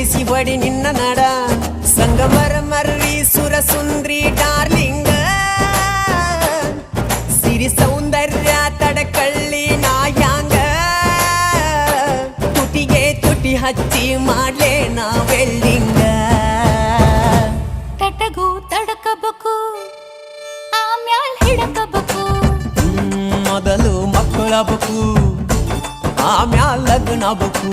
ಮುಗಿಸಿ ಬಡಿ ನಿನ್ನ ನಡ ಸಂಗಮರ ಮರ್ರಿ ಸುರ ಸುಂದ್ರಿ ಡಾರ್ಲಿಂಗ ಸಿರಿ ಸೌಂದರ್ಯ ತಡಕಳ್ಳಿ ನಾಯಾಂಗ ತುಟಿಗೆ ತುಟಿ ಹಚ್ಚಿ ಮಾಡ್ಲೇ ನಾ ವೆಲ್ಡಿಂಗ ತಟಗೂ ತಡಕಬೇಕು ಆಮ್ಯಾಲ್ ಹಿಡಕಬೇಕು ಮೊದಲು ಮಕ್ಕಳಬೇಕು ಆಮ್ಯಾಲ ಲಗ್ನಬೇಕು